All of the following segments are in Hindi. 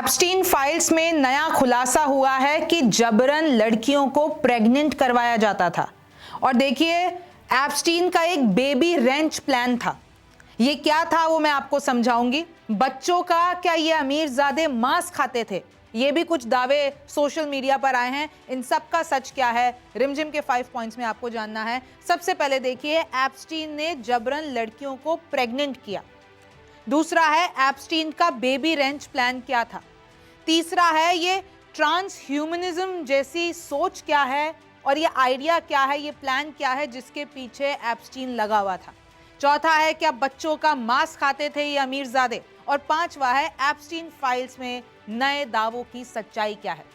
एप्स्टीन फाइल्स में नया खुलासा हुआ है कि जबरन लड़कियों को प्रेग्नेंट करवाया जाता था। और देखिए, एप्स्टीन का एक बेबी रेंच प्लान था। ये क्या था वो मैं आपको समझाऊंगी। बच्चों का क्या ये अमीरजादे मांस खाते थे? ये भी कुछ दावे सोशल मीडिया पर आए हैं। इन सब का सच क्या है, रिमझिम के 5 पॉइंट्स में आपको जानना है। सबसे पहले देखिए, एप्स्टीन ने जबरन लड़कियों को प्रेग्नेंट किया। दूसरा है, एप्स्टीन का बेबी रेंच प्लान क्या था। तीसरा है, ये ट्रांस ह्यूमनिज्म जैसी सोच क्या है और ये आइडिया क्या है, ये प्लान क्या है जिसके पीछे एप्स्टीन लगा हुआ था। चौथा है, क्या बच्चों का मांस खाते थे ये अमीरजादे। और पांचवा है, एप्स्टीन फाइल्स में नए दावों की सच्चाई क्या है।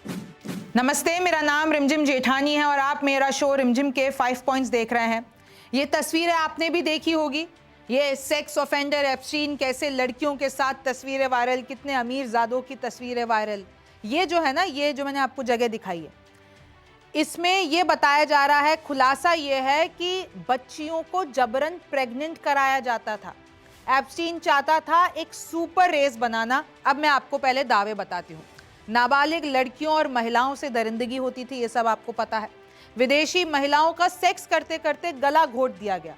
नमस्ते, मेरा नाम रिमझिम जेठानी है और आप मेरा शो रिमझिम के 5 पॉइंट्स देख रहे हैं। ये तस्वीरें आपने भी देखी होगी। ये सेक्स ऑफेंडर एप्स्टीन कैसे लड़कियों के साथ तस्वीरें वायरल, कितने अमीरजादों की तस्वीरें वायरल। ये जो है ना, ये जो मैंने आपको जगह दिखाई है, इसमें ये बताया जा रहा है, खुलासा ये है कि बच्चियों को जबरन प्रेग्नेंट कराया जाता था। एप्स्टीन चाहता था एक सुपर रेस बनाना। अब मैं आपको पहले दावे बताती हूँ। नाबालिग लड़कियों और महिलाओं से दरिंदगी होती थी, ये सब आपको पता है। विदेशी महिलाओं का सेक्स करते करते गला घोट दिया गया।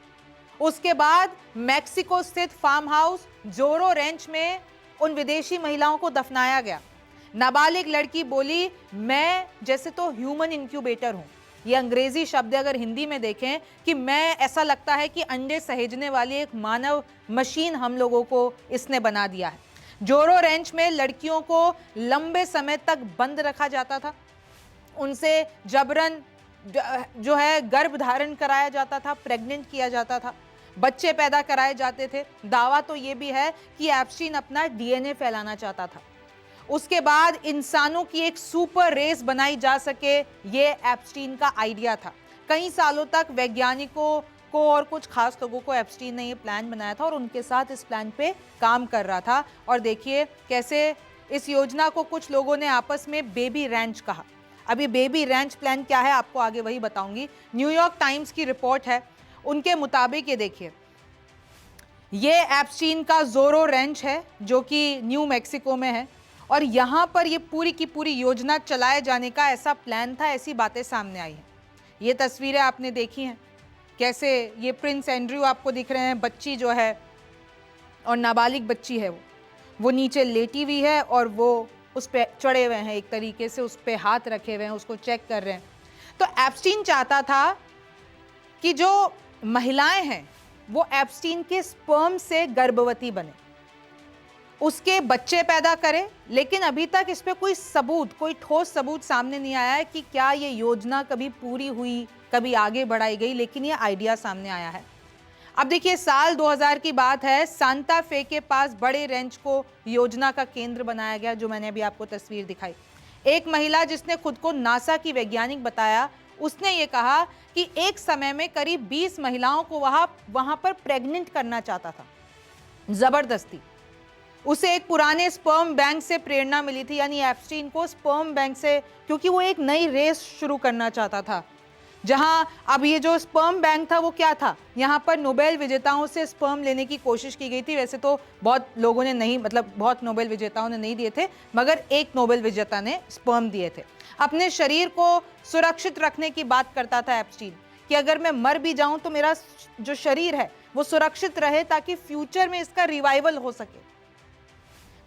उसके बाद मैक्सिको स्थित फार्म हाउस जोरो रेंच में उन विदेशी महिलाओं को दफनाया गया। नाबालिग लड़की बोली, मैं जैसे तो ह्यूमन इंक्यूबेटर हूं। ये अंग्रेजी शब्द अगर हिंदी में देखें कि मैं, ऐसा लगता है कि अंडे सहेजने वाली एक मानव मशीन हम लोगों को इसने बना दिया है। जोरो रेंच में लड़कियों को लंबे समय तक बंद रखा जाता था। उनसे जबरन जो है गर्भ धारण कराया जाता था, प्रेग्नेंट किया जाता था, बच्चे पैदा कराए जाते थे। दावा तो ये भी है कि एप्स्टीन अपना डीएनए फैलाना चाहता था। उसके बाद इंसानों की एक सुपर रेस बनाई जा सके, ये एप्स्टीन का आइडिया था। कई सालों तक वैज्ञानिकों को और कुछ खास लोगों को एप्स्टीन ने ये प्लान बनाया था और उनके साथ इस प्लान पे काम कर रहा था। और देखिए कैसे इस योजना को कुछ लोगों ने आपस में बेबी रैंच कहा। अभी बेबी रैंच प्लान क्या है आपको आगे वही बताऊंगी। न्यूयॉर्क टाइम्स की रिपोर्ट है, उनके मुताबिक ये देखिए, ये एप्स्टीन का जोरो रेंच है जो कि न्यू मैक्सिको में है और यहाँ पर ये पूरी की पूरी योजना चलाए जाने का ऐसा प्लान था, ऐसी बातें सामने आई हैं। ये तस्वीरें आपने देखी हैं, कैसे ये प्रिंस एंड्रयू आपको दिख रहे हैं, बच्ची जो है और नाबालिग बच्ची है वो नीचे लेटी हुई है और वो उस पर चढ़े हुए हैं, एक तरीके से उस पर हाथ रखे हुए हैं, उसको चेक कर रहे हैं। तो एप्स्टीन चाहता था कि जो महिलाएं हैं वो एप्स्टीन के स्पर्म से गर्भवती बने, उसके बच्चे पैदा करें। लेकिन अभी तक इस पे कोई सबूत, कोई ठोस सबूत सामने नहीं आया है कि क्या ये योजना कभी पूरी हुई, कभी आगे बढ़ाई गई, लेकिन ये आइडिया सामने आया है। अब देखिए, साल 2000 की बात है, सांता फे के पास बड़े रेंच को योजना का केंद्र बनाया गया, जो मैंने अभी आपको तस्वीर दिखाई। एक महिला जिसने खुद को नासा की वैज्ञानिक बताया, उसने ये कहा कि एक समय में करीब 20 महिलाओं को वहां पर प्रेग्नेंट करना चाहता था, जबरदस्ती। उसे एक पुराने स्पर्म बैंक से प्रेरणा मिली थी, यानी एप्स्टीन को स्पर्म बैंक से, क्योंकि वो एक नई रेस शुरू करना चाहता था। जहां अब ये जो स्पर्म बैंक था वो क्या था, यहां पर नोबेल विजेताओं से स्पर्म लेने की कोशिश की गई थी। वैसे तो बहुत लोगों ने नहीं, मतलब बहुत नोबेल विजेताओं ने नहीं दिए थे, मगर एक नोबेल विजेता ने स्पर्म दिए थे। अपने शरीर को सुरक्षित रखने की बात करता था एप्स्टीन कि अगर मैं मर भी जाऊं तो मेरा जो शरीर है वो सुरक्षित रहे, ताकि फ्यूचर में इसका रिवाइवल हो सके।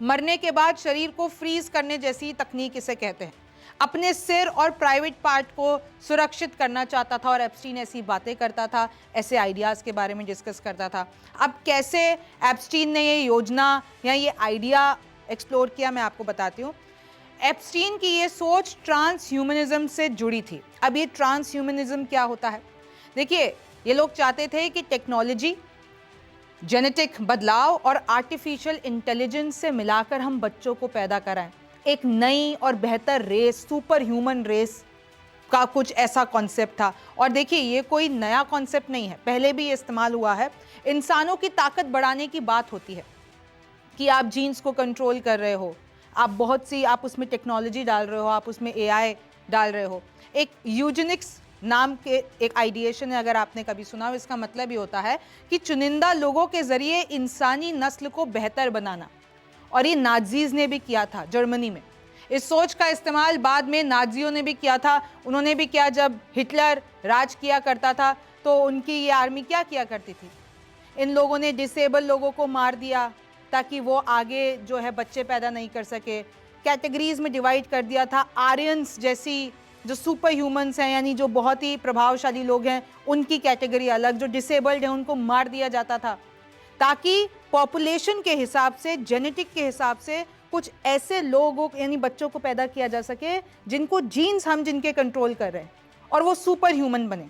मरने के बाद शरीर को फ्रीज करने जैसी तकनीक इसे कहते हैं। अपने सिर और प्राइवेट पार्ट को सुरक्षित करना चाहता था और एप्स्टीन ऐसी बातें करता था, ऐसे आइडियाज के बारे में डिस्कस करता था। अब कैसे एप्स्टीन ने ये योजना या ये आइडिया एक्सप्लोर किया, मैं आपको बताती हूँ। एप्स्टीन की ये सोच ट्रांस ह्यूमनिज्म से जुड़ी थी। अब ये ट्रांस ह्यूमनिज्म क्या होता है? देखिए, ये लोग चाहते थे कि टेक्नोलॉजी, जेनेटिक बदलाव और आर्टिफिशियल इंटेलिजेंस से मिलाकर हम बच्चों को पैदा कराएं, एक नई और बेहतर रेस, सुपर ह्यूमन रेस का कुछ ऐसा कॉन्सेप्ट था। और देखिए, ये कोई नया कॉन्सेप्ट नहीं है, पहले भी ये इस्तेमाल हुआ है। इंसानों की ताकत बढ़ाने की बात होती है कि आप जीन्स को कंट्रोल कर रहे हो, आप बहुत सी, आप उसमें टेक्नोलॉजी डाल रहे हो, आप उसमें एआई डाल रहे हो। एक यूजेनिक्स नाम के एक आइडिएशन है, अगर आपने कभी सुना हो, इसका मतलब ये होता है कि चुनिंदा लोगों के जरिए इंसानी नस्ल को बेहतर बनाना। और ये नाजीज ने भी किया था जर्मनी में। इस सोच का इस्तेमाल बाद में नाजियों ने भी किया था। उन्होंने भी किया, जब हिटलर राज किया करता था तो उनकी ये आर्मी क्या किया करती थी, इन लोगों ने डिसेबल लोगों को मार दिया ताकि वो आगे जो है बच्चे पैदा नहीं कर सके। कैटेगरीज में डिवाइड कर दिया था। आर्यंस जैसी जो सुपर ह्यूमंस हैं, यानी जो बहुत ही प्रभावशाली लोग हैं, उनकी कैटेगरी अलग, जो डिसेबल्ड हैं उनको मार दिया जाता था ताकि पॉपुलेशन के हिसाब से, जेनेटिक के हिसाब से कुछ ऐसे लोगों यानी बच्चों को पैदा किया जा सके जिनको जीन्स हम जिनके कंट्रोल कर रहे हैं और वो सुपर ह्यूमन बने।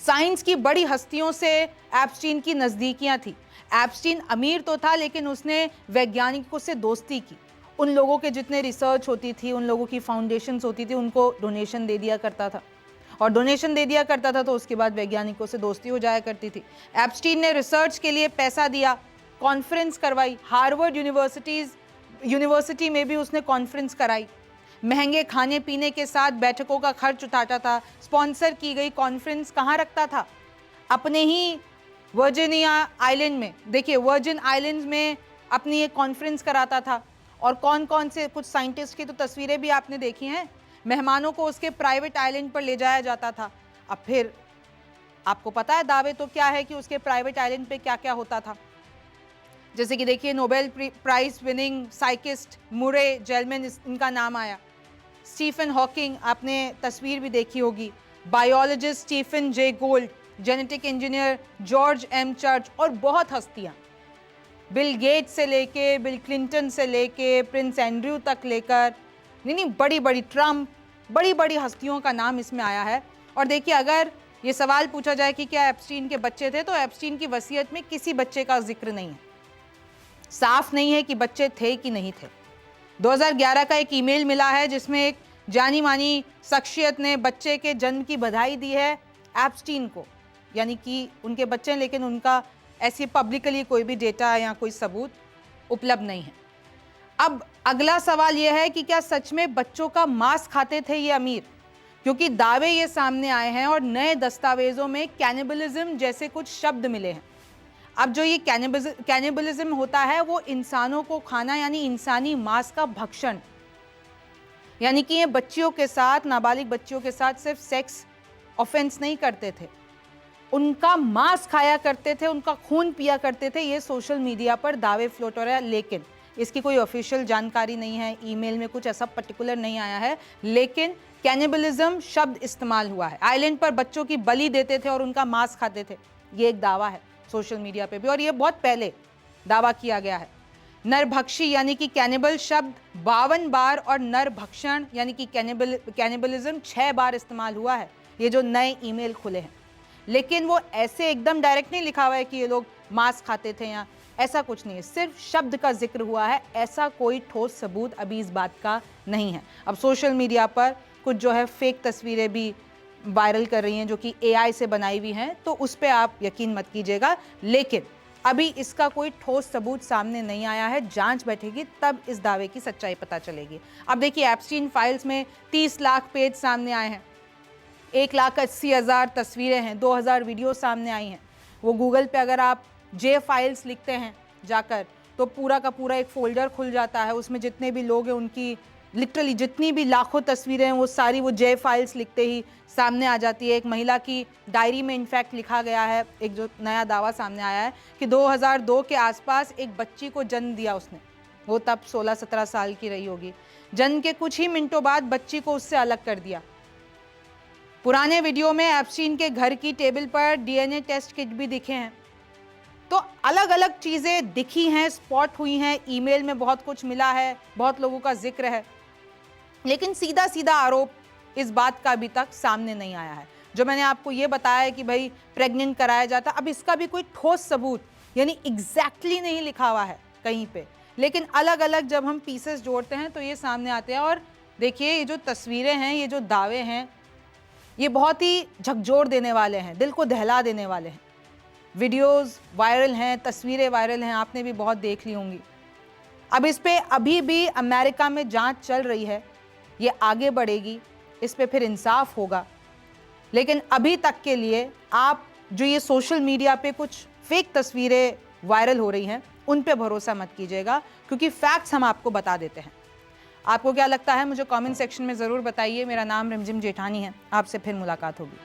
साइंस की बड़ी हस्तियों से एप्स्टीन की नज़दीकियां थी। एप्स्टीन अमीर तो था लेकिन उसने वैज्ञानिकों से दोस्ती की। उन लोगों के जितने रिसर्च होती थी, उन लोगों की फाउंडेशंस होती थी, उनको डोनेशन दे दिया करता था और डोनेशन दे दिया करता था तो उसके बाद वैज्ञानिकों से दोस्ती हो जाया करती थी। एप्स्टीन ने रिसर्च के लिए पैसा दिया, कॉन्फ्रेंस करवाई, हार्वर्ड यूनिवर्सिटी में भी उसने कॉन्फ्रेंस कराई, महंगे खाने पीने के साथ बैठकों का खर्च उठाता था। स्पॉन्सर की गई कॉन्फ्रेंस कहाँ रखता था? अपने ही वर्जिनिया आइलैंड में। देखिए, वर्जिन आइलैंड्स में अपनी एक कॉन्फ्रेंस कराता था और कौन कौन से कुछ साइंटिस्ट की तो तस्वीरें भी आपने देखी हैं। मेहमानों को उसके प्राइवेट आइलैंड पर ले जाया जाता था। अब फिर आपको पता है दावे तो क्या है कि उसके प्राइवेट आइलैंड पे क्या क्या होता था। जैसे कि देखिए, नोबेल प्राइज विनिंग साइकिस्ट मुरे जेलमैन, इनका नाम आया। स्टीफन हॉकिंग, आपने तस्वीर भी देखी होगी। Biologist Stephen J Gould, genetic engineer George M Church और बहुत हस्तियां, बिल गेट्स से लेके बिल क्लिंटन से लेके प्रिंस एंड्रयू तक लेकर, नहीं बड़ी बड़ी ट्रम्प, बड़ी बड़ी हस्तियों का नाम इसमें आया है। और देखिए, अगर ये सवाल पूछा जाए कि क्या एप्स्टीन के बच्चे थे, तो एप्स्टीन की वसीयत में किसी बच्चे का जिक्र नहीं है। साफ नहीं है कि बच्चे थे कि नहीं थे। 2011 का एक ईमेल मिला है जिसमें एक जानी मानी शख्सियत ने बच्चे के जन्म की बधाई दी है एप्स्टीन को, यानी कि उनके बच्चे हैं, लेकिन उनका ऐसे पब्लिकली कोई भी डेटा या कोई सबूत उपलब्ध नहीं है। अब अगला सवाल यह है कि क्या सच में बच्चों का मांस खाते थे ये अमीर? क्योंकि दावे ये सामने आए हैं और नए दस्तावेजों में कैनिबलिज्म जैसे कुछ शब्द मिले हैं। अब जो ये कैनिबलिज्म होता है वो इंसानों को खाना, यानी इंसानी मांस का भक्षण, यानी कि ये बच्चियों के साथ, नाबालिग बच्चियों के साथ सिर्फ सेक्स ऑफेंस नहीं करते थे, उनका मांस खाया करते थे, उनका खून पिया करते थे। ये सोशल मीडिया पर दावे फ्लोट हो रहा है, लेकिन इसकी कोई ऑफिशियल जानकारी नहीं है। ईमेल में कुछ ऐसा पर्टिकुलर नहीं आया है, लेकिन कैनिबलिज्म शब्द इस्तेमाल हुआ है। आइलैंड पर बच्चों की बलि देते थे और उनका मांस खाते थे, ये एक दावा है सोशल मीडिया पे भी, और ये बहुत पहले दावा किया गया है। नरभक्षी यानी कि कैनिबल शब्द 52 बार और नरभक्षण यानी कि कैनिबलिज्म 6 बार इस्तेमाल हुआ है, ये जो नए ईमेल खुले हैं। लेकिन वो ऐसे एकदम डायरेक्ट नहीं लिखा हुआ है कि ये लोग मांस खाते थे, या ऐसा कुछ नहीं है, सिर्फ शब्द का जिक्र हुआ है। ऐसा कोई ठोस सबूत अभी इस बात का नहीं है। अब सोशल मीडिया पर कुछ जो है फेक तस्वीरें भी वायरल कर रही हैं जो कि AI से बनाई हुई हैं, तो उस पर आप यकीन मत कीजिएगा, लेकिन अभी इसका कोई ठोस सबूत सामने नहीं आया है। जांच बैठेगी तब इस दावे की सच्चाई पता चलेगी। अब देखिए, एप्स्टीन फाइल्स में 30 लाख पेज सामने आए हैं, 1,80,000 तस्वीरें हैं, 2,000 वीडियो सामने आई हैं। वो गूगल पे अगर आप जे फाइल्स लिखते हैं जाकर, तो पूरा का पूरा एक फोल्डर खुल जाता है, उसमें जितने भी लोग हैं उनकी लिटरली जितनी भी लाखों तस्वीरें हैं वो सारी वो जे फाइल्स लिखते ही सामने आ जाती है। एक महिला की डायरी में इनफैक्ट लिखा गया है, एक जो नया दावा सामने आया है कि 2002 के आसपास एक बच्ची को जन्म दिया उसने, वो तब 16-17 साल की रही होगी। जन्म के कुछ ही मिनटों बाद बच्ची को उससे अलग कर दिया। पुराने वीडियो में एप्स्टीन के घर की टेबल पर DNA टेस्ट किट भी दिखे हैं। तो अलग अलग चीज़ें दिखी हैं, स्पॉट हुई हैं, ईमेल में बहुत कुछ मिला है, बहुत लोगों का जिक्र है, लेकिन सीधा सीधा आरोप इस बात का अभी तक सामने नहीं आया है। जो मैंने आपको ये बताया है कि भाई प्रेग्नेंट कराया जाता, अब इसका भी कोई ठोस सबूत यानी एग्जैक्टली नहीं लिखा हुआ है कहीं पे, लेकिन अलग अलग जब हम पीसेस जोड़ते हैं तो ये सामने आते हैं। और देखिए, ये जो तस्वीरें हैं, ये जो दावे हैं, ये बहुत ही झकझोर देने वाले हैं, दिल को दहला देने वाले हैं। वीडियोस वायरल हैं, तस्वीरें वायरल हैं, आपने भी बहुत देख ली होंगी। अब इस पे अभी भी अमेरिका में जांच चल रही है, ये आगे बढ़ेगी, इस पे फिर इंसाफ होगा। लेकिन अभी तक के लिए आप जो ये सोशल मीडिया पे कुछ फेक तस्वीरें वायरल हो रही हैं, उन पे भरोसा मत कीजिएगा, क्योंकि फैक्ट्स हम आपको बता देते हैं। आपको क्या लगता है मुझे कमेंट सेक्शन में ज़रूर बताइए। मेरा नाम रिमझिम जेठानी है। आपसे फिर मुलाकात होगी।